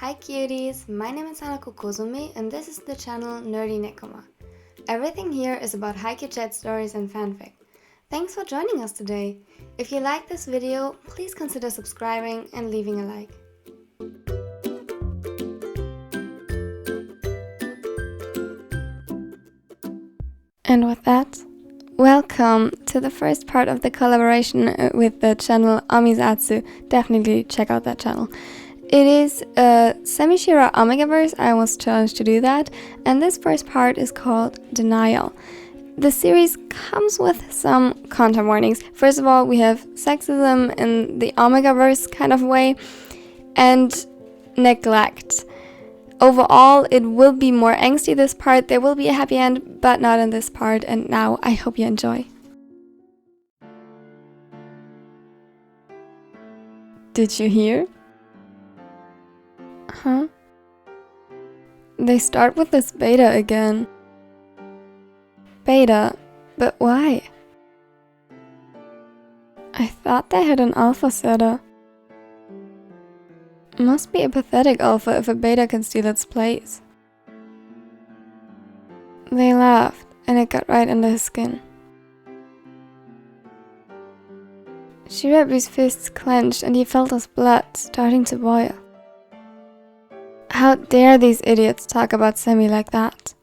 Hi cuties, my name is Hanako Kozumi and this is the channel Nerdy Nekoma. Everything here is about Haikyuu chat stories and fanfic. Thanks for joining us today. If you like this video, please consider subscribing and leaving a like. And with that, welcome to the first part of the collaboration with the channel Amizatsu. Definitely check out that channel. It is a SemiShira Omegaverse. I was challenged to do that, and this first part is called Denial. The series comes with some content warnings. First of all, we have sexism in the Omegaverse kind of way, and neglect. Overall, it will be more angsty this part. There will be a happy end, but not in this part, and now I hope you enjoy. Did you hear? Huh? They start with this beta again. Beta? But why? I thought they had an alpha setter. Must be a pathetic alpha if a beta can steal its place. They laughed, and it got right under his skin. Shirabu's fists clenched, and he felt his blood starting to boil. How dare these idiots talk about Semi like that?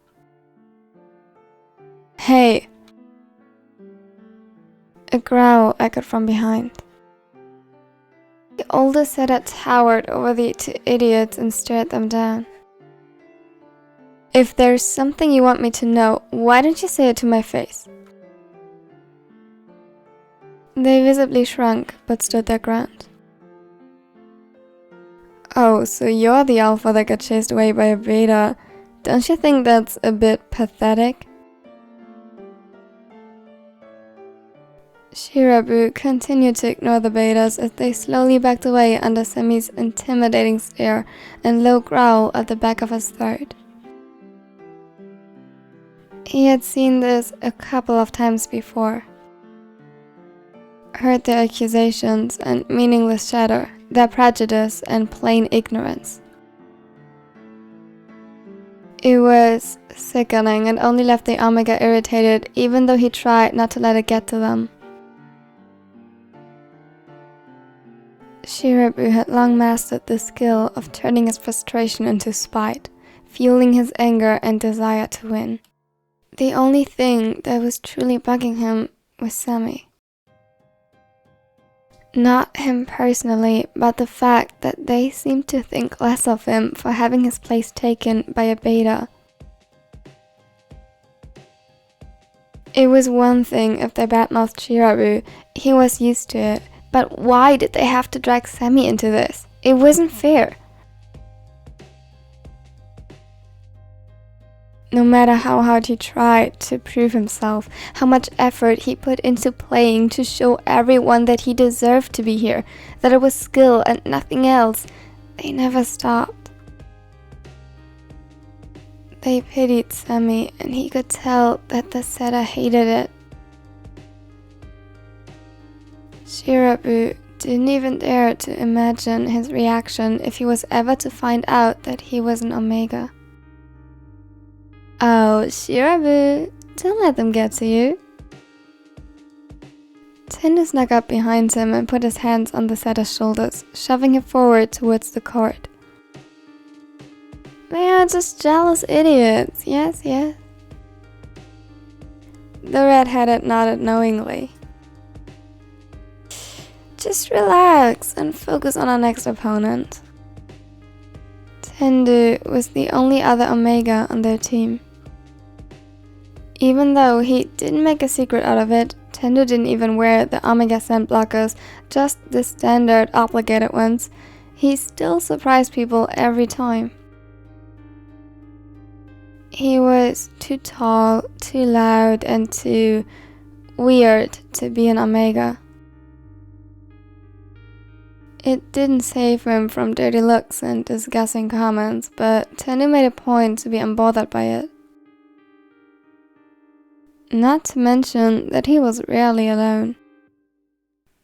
Hey! A growl echoed from behind. The older setter towered over the two idiots and stared them down. If there's something you want me to know, why don't you say it to my face? They visibly shrunk, but stood their ground. Oh, so you're the alpha that got chased away by a beta. Don't you think that's a bit pathetic? Shirabu continued to ignore the betas as they slowly backed away under Semi's intimidating stare and low growl at the back of his throat. He had seen this a couple of times before. Heard their accusations and meaningless chatter, their prejudice and plain ignorance. It was sickening and only left the Omega irritated, even though he tried not to let it get to them. Shirabu had long mastered the skill of turning his frustration into spite, fueling his anger and desire to win. The only thing that was truly bugging him was Semi. Not him personally, but the fact that they seemed to think less of him for having his place taken by a beta. It was one thing if they badmouthed Shirabu, he was used to it, but why did they have to drag Semi into this? It wasn't fair. No matter how hard he tried to prove himself, how much effort he put into playing to show everyone that he deserved to be here, that it was skill and nothing else, they never stopped. They pitied Semi, and he could tell that the setter hated it. Shirabu didn't even dare to imagine his reaction if he was ever to find out that he was an Omega. Oh, Shirabu, don't let them get to you. Tendo snuck up behind him and put his hands on the setter's shoulders, shoving him forward towards the court. They are just jealous idiots, yes. The red-headed nodded knowingly. Just relax and focus on our next opponent. Tendo was the only other Omega on their team. Even though he didn't make a secret out of it, Tendo didn't even wear the Omega scent blockers, just the standard obligated ones. He still surprised people every time. He was too tall, too loud, and too weird to be an Omega. It didn't save him from dirty looks and disgusting comments, but Tendo made a point to be unbothered by it. Not to mention that he was rarely alone.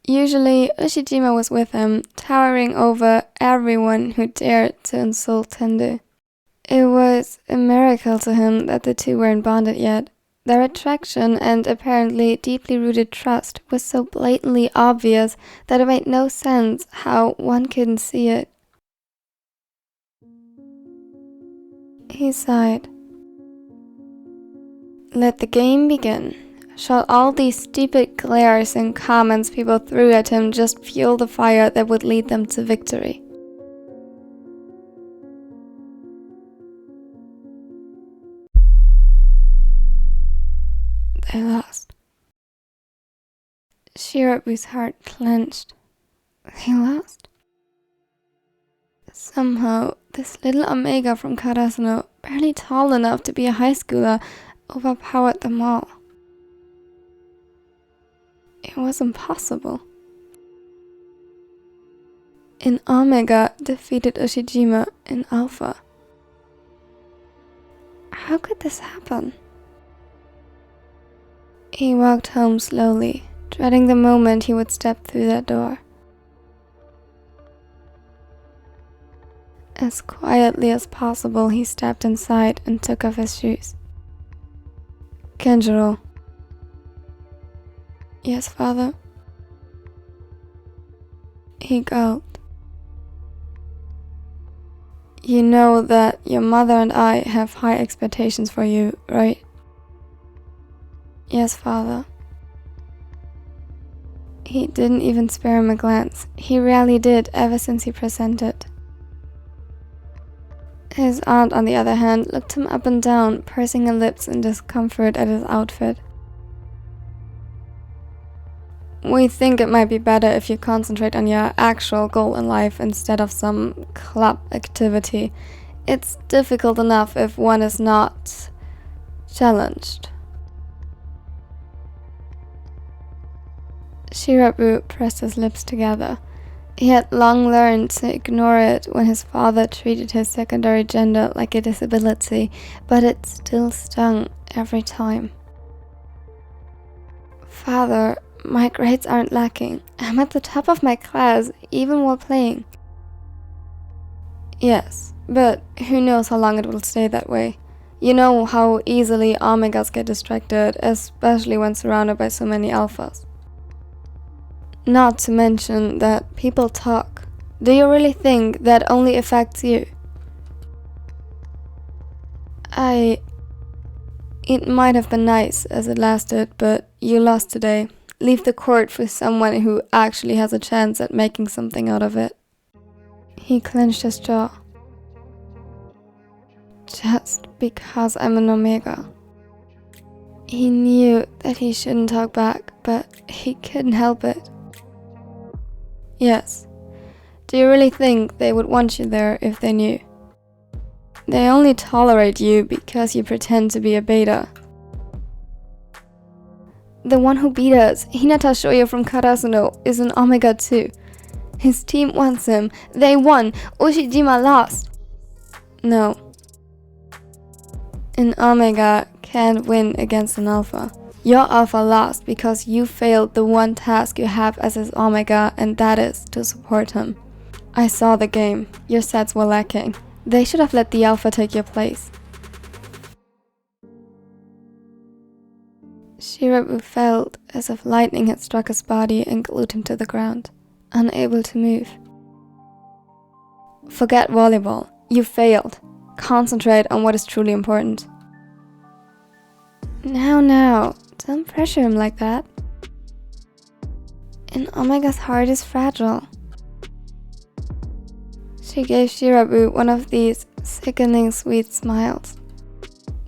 Usually, Ushijima was with him, towering over everyone who dared to insult Tendu. It was a miracle to him that the two weren't bonded yet. Their attraction and apparently deeply rooted trust was so blatantly obvious that it made no sense how one couldn't see it. He sighed. Let the game begin. Shall all these stupid glares and comments people threw at him just fuel the fire that would lead them to victory? They lost. Shirabu's heart clenched. They lost. Somehow, this little Omega from Karasuno, barely tall enough to be a high schooler, overpowered them all. It was impossible. In Omega defeated Ushijima in Alpha. How could this happen? He walked home slowly, dreading the moment he would step through that door. As quietly as possible, he stepped inside and took off his shoes. Kenjiro. Yes, father? He gulped. You know that your mother and I have high expectations for you, right? Yes, father. He didn't even spare him a glance. He rarely did ever since he presented. His aunt, on the other hand, looked him up and down, pursing her lips in discomfort at his outfit. We think it might be better if you concentrate on your actual goal in life instead of some club activity. It's difficult enough if one is not challenged. Shirabu pressed his lips together. He had long learned to ignore it when his father treated his secondary gender like a disability, but it still stung every time. Father, my grades aren't lacking. I'm at the top of my class, even while playing. Yes, but who knows how long it will stay that way. You know how easily Omegas get distracted, especially when surrounded by so many alphas. Not to mention that people talk. Do you really think that only affects you? It might have been nice as it lasted, but you lost today. Leave the court for someone who actually has a chance at making something out of it. He clenched his jaw. Just because I'm an Omega. He knew that he shouldn't talk back, but he couldn't help it. Yes. Do you really think they would want you there if they knew? They only tolerate you because you pretend to be a beta. The one who beat us, Hinata Shoyo from Karasuno, is an Omega too. His team wants him. They won. Ushijima lost. No. An Omega can't win against an Alpha. Your Alpha lost because you failed the one task you have as his Omega, and that is to support him. I saw the game. Your sets were lacking. They should have let the Alpha take your place. Shirabu felt as if lightning had struck his body and glued him to the ground, unable to move. Forget volleyball. You failed. Concentrate on what is truly important. Now, don't pressure him like that. An Omega's heart is fragile. She gave Shirabu one of these sickening sweet smiles.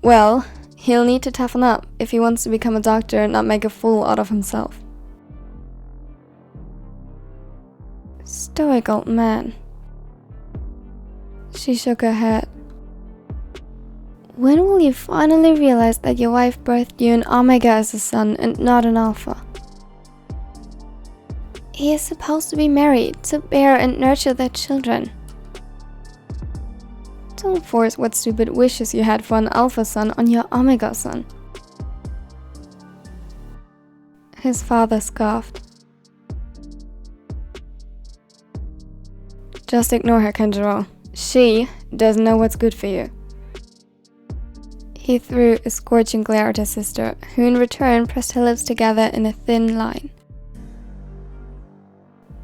Well, he'll need to toughen up if he wants to become a doctor and not make a fool out of himself. Stoic old man. She shook her head. When will you finally realize that your wife birthed you an Omega as a son and not an Alpha? He is supposed to be married to bear and nurture their children. Don't force what stupid wishes you had for an Alpha son on your Omega son. His father scoffed. Just ignore her, Kenjiro. She doesn't know what's good for you. He threw a scorching glare at his sister, who in return pressed her lips together in a thin line.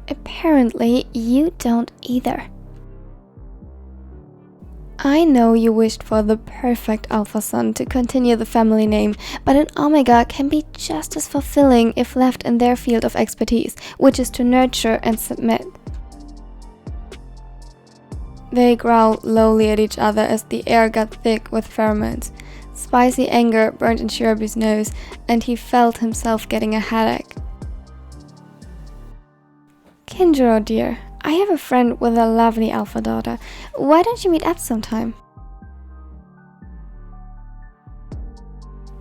Apparently, you don't either. I know you wished for the perfect alpha son to continue the family name, but an Omega can be just as fulfilling if left in their field of expertise, which is to nurture and submit. They growled lowly at each other as the air got thick with pheromones. Spicy anger burned in Shirabu's nose, and he felt himself getting a headache. Kenjiro dear, I have a friend with a lovely alpha daughter. Why don't you meet up sometime?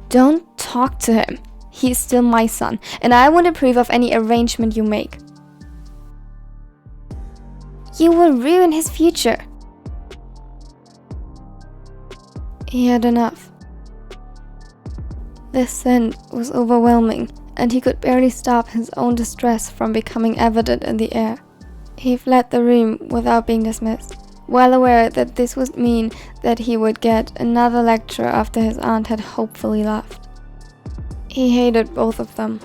Don't talk to him. He's still my son, and I won't approve of any arrangement you make. You will ruin his future. He had enough. The scent was overwhelming, and he could barely stop his own distress from becoming evident in the air. He fled the room without being dismissed, well aware that this would mean that he would get another lecture after his aunt had hopefully left. He hated both of them.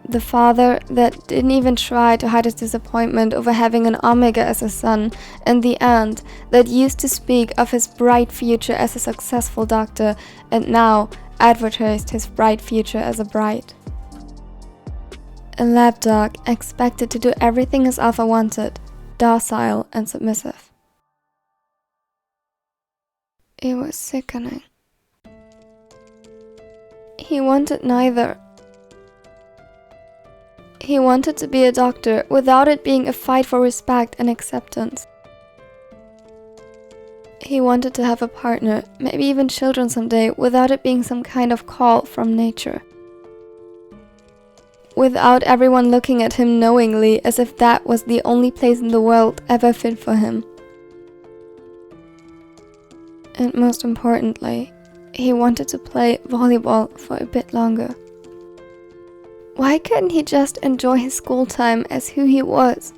The father that didn't even try to hide his disappointment over having an Omega as a son, and the aunt that used to speak of his bright future as a successful doctor and now advertised his bright future as a bride. A lapdog expected to do everything his alpha wanted, docile and submissive. It was sickening. He wanted neither. He wanted to be a doctor without it being a fight for respect and acceptance. He wanted to have a partner, maybe even children someday, without it being some kind of call from nature. Without everyone looking at him knowingly as if that was the only place in the world ever fit for him. And most importantly, he wanted to play volleyball for a bit longer. Why couldn't he just enjoy his school time as who he was?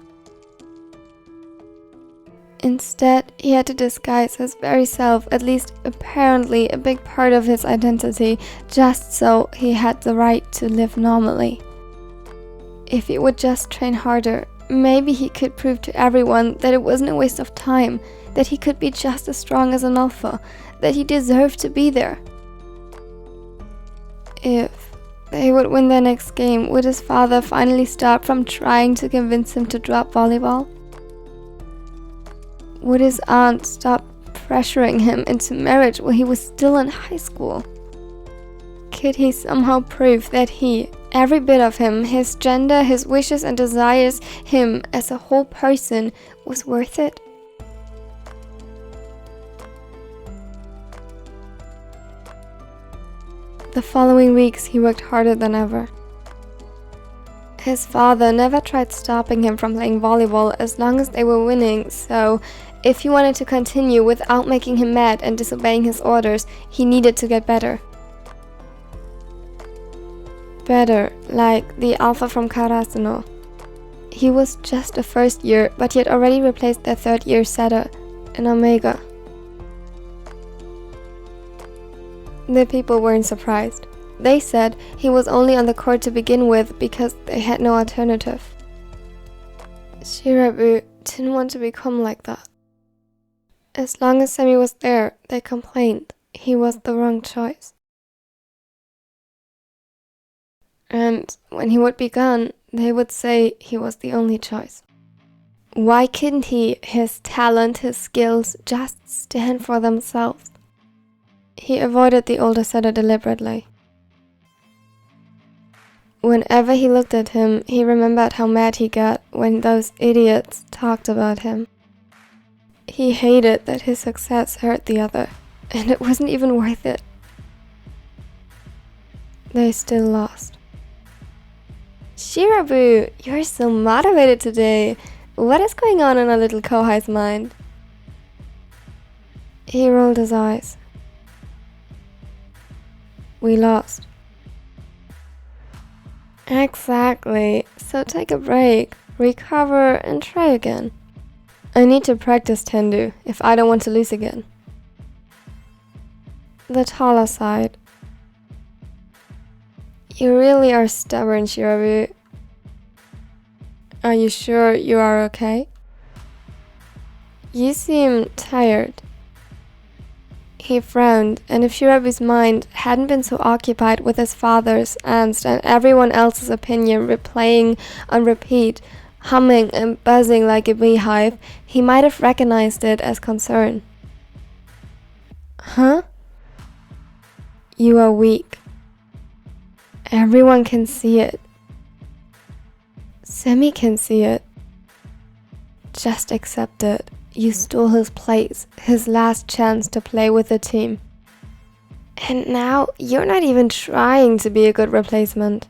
Instead, he had to disguise his very self, at least apparently a big part of his identity, just so he had the right to live normally. If he would just train harder, maybe he could prove to everyone that it wasn't a waste of time, that he could be just as strong as an alpha, that he deserved to be there. If they would win their next game, would his father finally stop from trying to convince him to drop volleyball? Would his aunt stop pressuring him into marriage while he was still in high school? Could he somehow prove that he, every bit of him, his gender, his wishes and desires, him as a whole person, was worth it? The following weeks, he worked harder than ever. His father never tried stopping him from playing volleyball as long as they were winning, so if he wanted to continue without making him mad and disobeying his orders, he needed to get better. Better, like the alpha from Karasuno. He was just a first year, but he had already replaced their third year setter, an Omega. The people weren't surprised. They said he was only on the court to begin with because they had no alternative. Shirabu didn't want to become like that. As long as Semi was there, they complained he was the wrong choice. And when he would be gone, they would say he was the only choice. Why couldn't he, his talent, his skills, just stand for themselves? He avoided the older setter deliberately. Whenever he looked at him, he remembered how mad he got when those idiots talked about him. He hated that his success hurt the other, and it wasn't even worth it. They still lost. Shirabu, you're so motivated today. What is going on in our little Kohai's mind? He rolled his eyes. We lost. Exactly, so take a break. recover, and try again. I need to practice Tendu if I don't want to lose again. The taller side. You really are stubborn, Shirabu. Are you sure you are okay? You seem tired. He frowned, and if Shirabu's mind hadn't been so occupied with his father's, Angst, and everyone else's opinion replaying on repeat, humming and buzzing like a beehive, he might have recognized it as concern. Huh? You are weak. Everyone can see it. Semi can see it. Just accept it. You stole his place, his last chance to play with the team. And now you're not even trying to be a good replacement.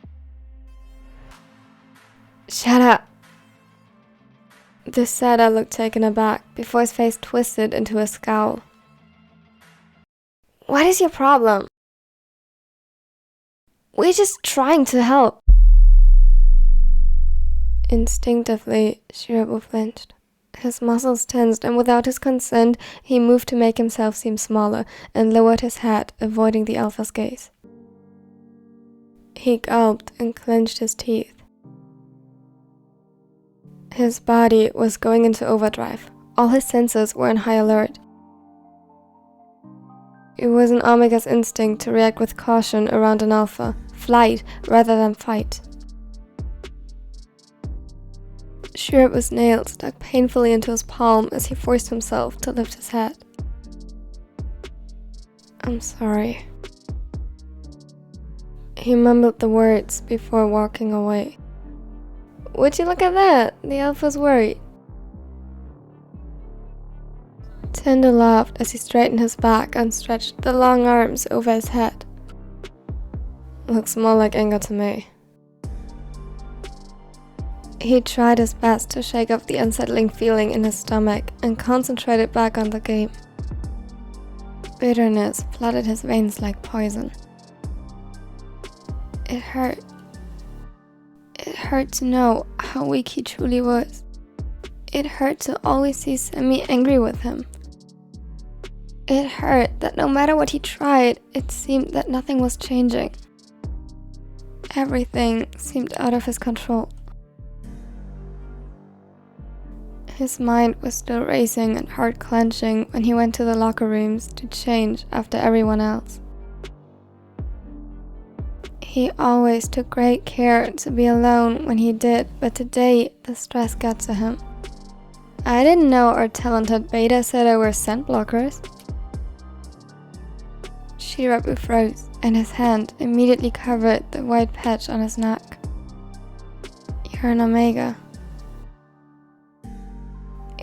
Shut up. The setter looked taken aback before his face twisted into a scowl. What is your problem? We're just trying to help. Instinctively, Shirabu flinched. His muscles tensed, and without his consent, he moved to make himself seem smaller and lowered his head, avoiding the alpha's gaze. He gulped and clenched his teeth. His body was going into overdrive. All his senses were on high alert. It was an Omega's instinct to react with caution around an alpha, flight rather than fight. Shirabu's nails stuck painfully into his palm as he forced himself to lift his head. I'm sorry. He mumbled the words before walking away. Would you look at that? The alpha's worried. Tendo laughed as he straightened his back and stretched the long arms over his head. Looks more like anger to me. He tried his best to shake off the unsettling feeling in his stomach and concentrated back on the game. Bitterness flooded his veins like poison. It hurt. It hurt to know how weak he truly was. It hurt to always see Semi angry with him. It hurt that no matter what he tried, it seemed that nothing was changing. Everything seemed out of his control. His mind was still racing and heart clenching when he went to the locker rooms to change after everyone else. He always took great care to be alone when he did, but today the stress got to him. I didn't know our talented beta setter were scent blockers. Shirabu froze, and his hand immediately covered the white patch on his neck. You're an Omega.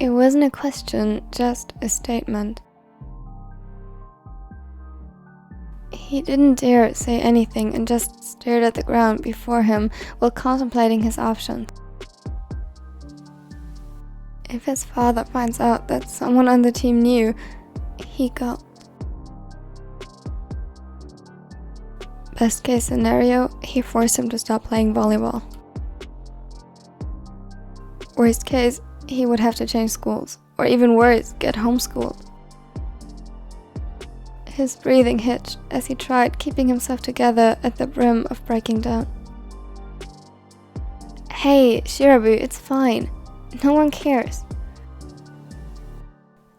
It wasn't a question, just a statement. He didn't dare say anything and just stared at the ground before him while contemplating his options. If his father finds out that someone on the team knew, he gulped. Best case scenario, he forced him to stop playing volleyball. Worst case, he would have to change schools, or even worse, get homeschooled. His breathing hitched as he tried keeping himself together at the brim of breaking down. Hey, Shirabu, it's fine. No one cares.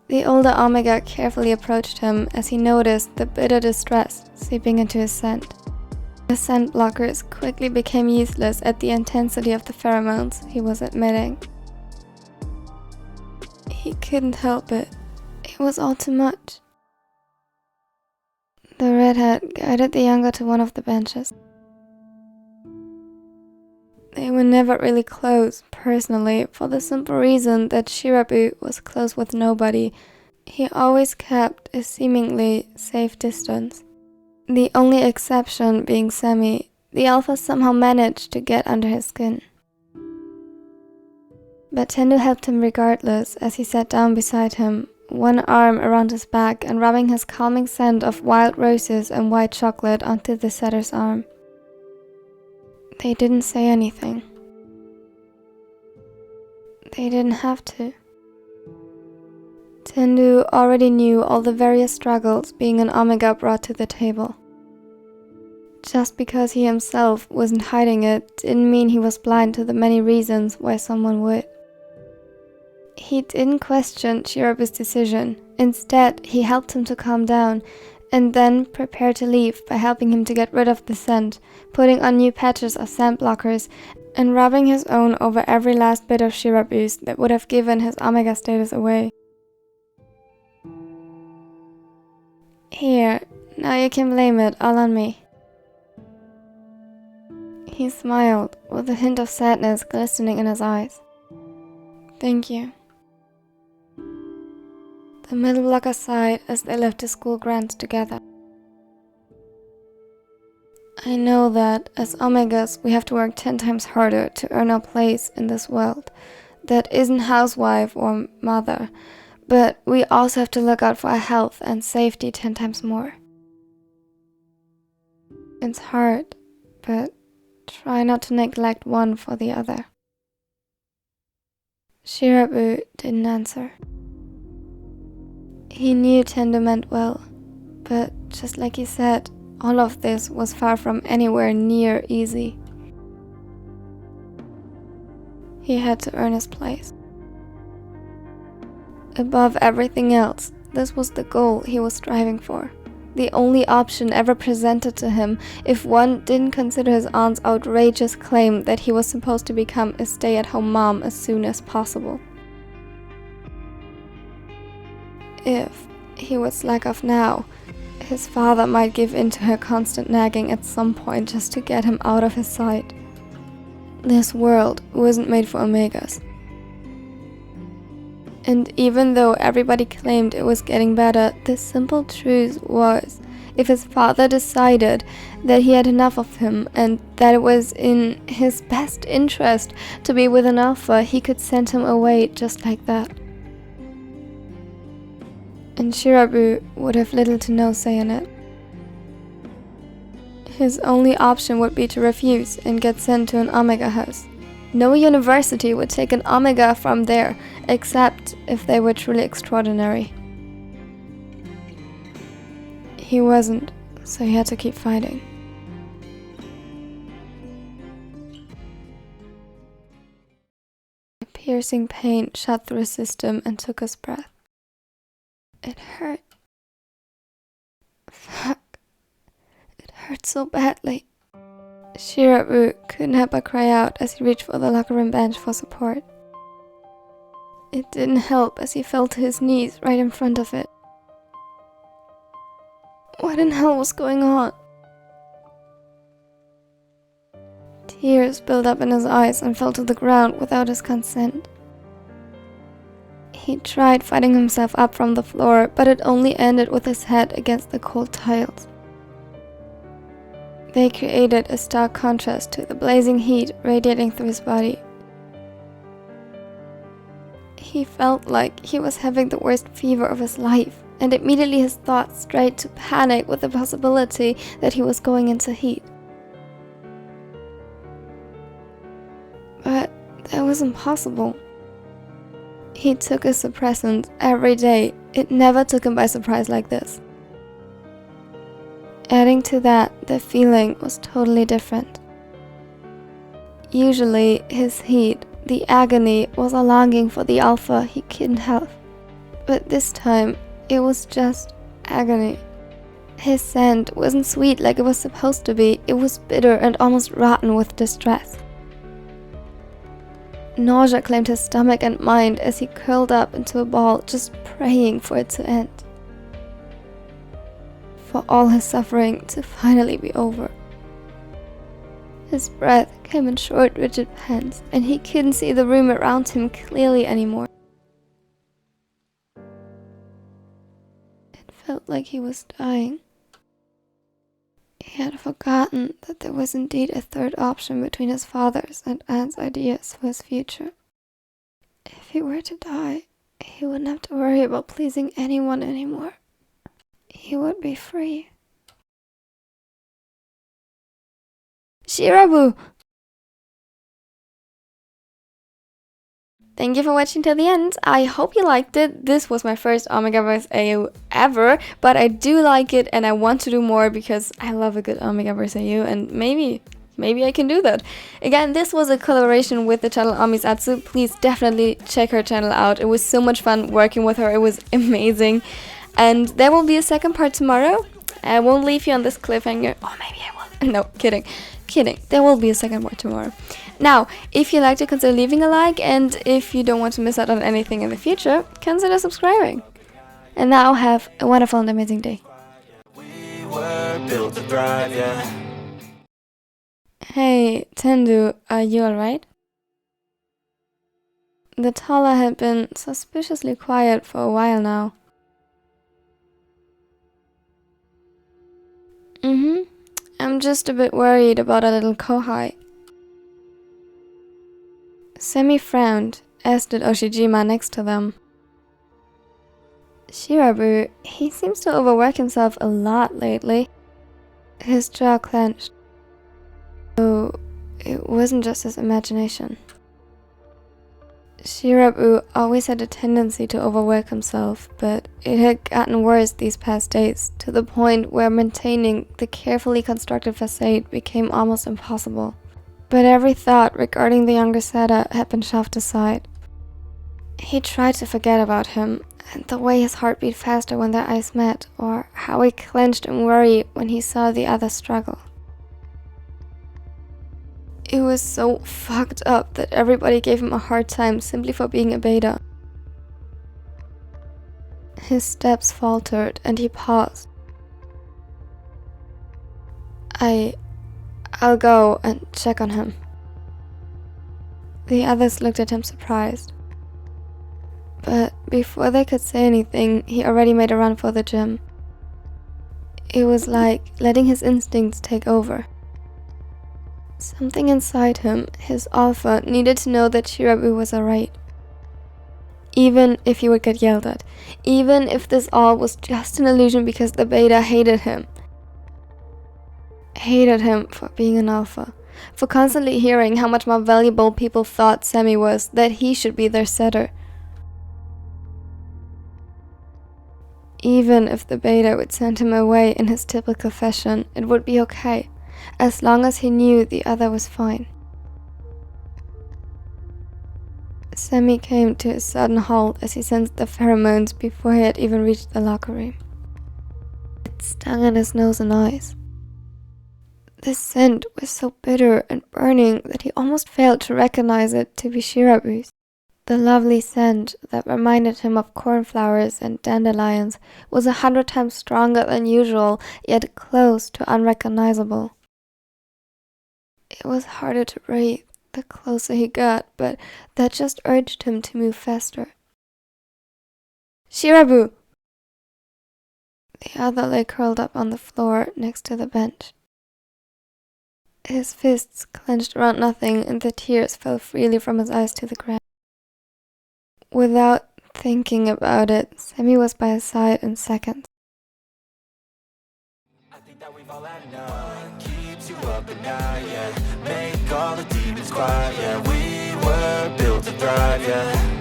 The older Omega carefully approached him as he noticed the bitter distress seeping into his scent. The scent blockers quickly became useless at the intensity of the pheromones he was emitting. He couldn't help it. It was all too much. The redhead guided the younger to one of the benches. They were never really close, personally, for the simple reason that Shirabu was close with nobody. He always kept a seemingly safe distance. The only exception being Semi, the alpha somehow managed to get under his skin. But Tendu helped him regardless as he sat down beside him, one arm around his back and rubbing his calming scent of wild roses and white chocolate onto the setter's arm. They didn't say anything. they didn't have to. Tendu already knew all the various struggles being an Omega brought to the table. Just because he himself wasn't hiding it didn't mean he was blind to the many reasons why someone would. He didn't question Shirabu's decision. Instead, he helped him to calm down and then prepared to leave by helping him to get rid of the scent, putting on new patches of scent blockers, and rubbing his own over every last bit of Shirabu's that would have given his Omega status away. Here, now you can blame it all on me. He smiled, with a hint of sadness glistening in his eyes. Thank you. The middle blocker sighed as they left the school grounds together. I know that, as Omegas, we have to work 10 times harder to earn our place in this world. That isn't housewife or mother, but we also have to look out for our health and safety 10 times more. It's hard, but try not to neglect one for the other. Shirabu didn't answer. He knew Tendu meant well, but just like he said, all of this was far from anywhere near easy. He had to earn his place. Above everything else, this was the goal he was striving for. The only option ever presented to him if one didn't consider his aunt's outrageous claim that he was supposed to become a stay-at-home mom as soon as possible. If he would slack off now, his father might give in to her constant nagging at some point just to get him out of his sight. This world wasn't made for Omegas. And even though everybody claimed it was getting better, the simple truth was, if his father decided that he had enough of him and that it was in his best interest to be with an alpha, he could send him away just like that. And Shirabu would have little to no say in it. His only option would be to refuse and get sent to an Omega house. No university would take an Omega from there, except if they were truly extraordinary. He wasn't, so he had to keep fighting. A piercing pain shot through his system and took his breath. It hurt. Fuck. It hurt so badly. Shirabu couldn't help but cry out as he reached for the locker room bench for support. It didn't help as he fell to his knees right in front of it. What in hell was going on? Tears built up in his eyes and fell to the ground without his consent. He tried fighting himself up from the floor, but it only ended with his head against the cold tiles. They created a stark contrast to the blazing heat radiating through his body. He felt like he was having the worst fever of his life, and immediately his thoughts strayed to panic with the possibility that he was going into heat. But that was impossible. He took a suppressant every day. It never took him by surprise like this. Adding to that, the feeling was totally different. Usually, his heat, the agony, was a longing for the alpha he couldn't have. But this time, it was just agony. His scent wasn't sweet like it was supposed to be. It was bitter and almost rotten with distress. Nausea claimed his stomach and mind as he curled up into a ball, just praying for it to end. For all his suffering to finally be over. His breath came in short, rigid pants, and he couldn't see the room around him clearly anymore. It felt like he was dying. He had forgotten that there was indeed a third option between his father's and aunt's ideas for his future. If he were to die, he wouldn't have to worry about pleasing anyone anymore. He would be free. Shirabu! Thank you for watching till the end. I hope you liked it. This was my first Omegaverse AU ever, but I do like it and I want to do more because I love a good Omegaverse AU, and maybe I can do that. Again, this was a collaboration with the channel Amisatsu. Please definitely check her channel out. It was so much fun working with her. It was amazing. And there will be a second part tomorrow. I won't leave you on this cliffhanger. Or maybe I will. No, kidding. There will be a second part tomorrow. Now, if you liked it, consider leaving a like, and if you don't want to miss out on anything in the future, consider subscribing. And now have a wonderful and amazing day. We were built to thrive, yeah. Hey, Tendu, are you alright? The Tala had been suspiciously quiet for a while now. I'm just a bit worried about a little Kohai. Semi frowned, as did Oshijima next to them. Shirabu, he seems to overwork himself a lot lately. His jaw clenched. Oh, it wasn't just his imagination. Shirabu always had a tendency to overwork himself, but it had gotten worse these past days, to the point where maintaining the carefully constructed facade became almost impossible. But every thought regarding the younger Seda had been shoved aside. He tried to forget about him, and the way his heart beat faster when their eyes met, or how he clenched in worry when he saw the other struggle. It was so fucked up that everybody gave him a hard time simply for being a beta. His steps faltered and he paused. I'll go and check on him. The others looked at him surprised. But before they could say anything, he already made a run for the gym. It was like letting his instincts take over. Something inside him, his alpha, needed to know that Shirabu was alright. Even if he would get yelled at. Even if this all was just an illusion because the beta hated him. Hated him for being an alpha. For constantly hearing how much more valuable people thought Semi was, that he should be their setter. Even if the beta would send him away in his typical fashion, it would be okay. As long as he knew the other was fine. Semi came to a sudden halt as he sensed the pheromones before he had even reached the locker room. It stung in his nose and eyes. The scent was so bitter and burning that he almost failed to recognize it to be Shirabu's. The lovely scent that reminded him of cornflowers and dandelions was 100 times stronger than usual, yet close to unrecognizable. It was harder to breathe the closer he got, but that just urged him to move faster. Shirabu! The other lay curled up on the floor next to the bench. His fists clenched around nothing and the tears fell freely from his eyes to the ground. Without thinking about it, Semi was by his side in seconds. I think that we've all had enough. Keeps you up at night, yeah. Make all the demons quiet, yeah. We were built to thrive, yeah.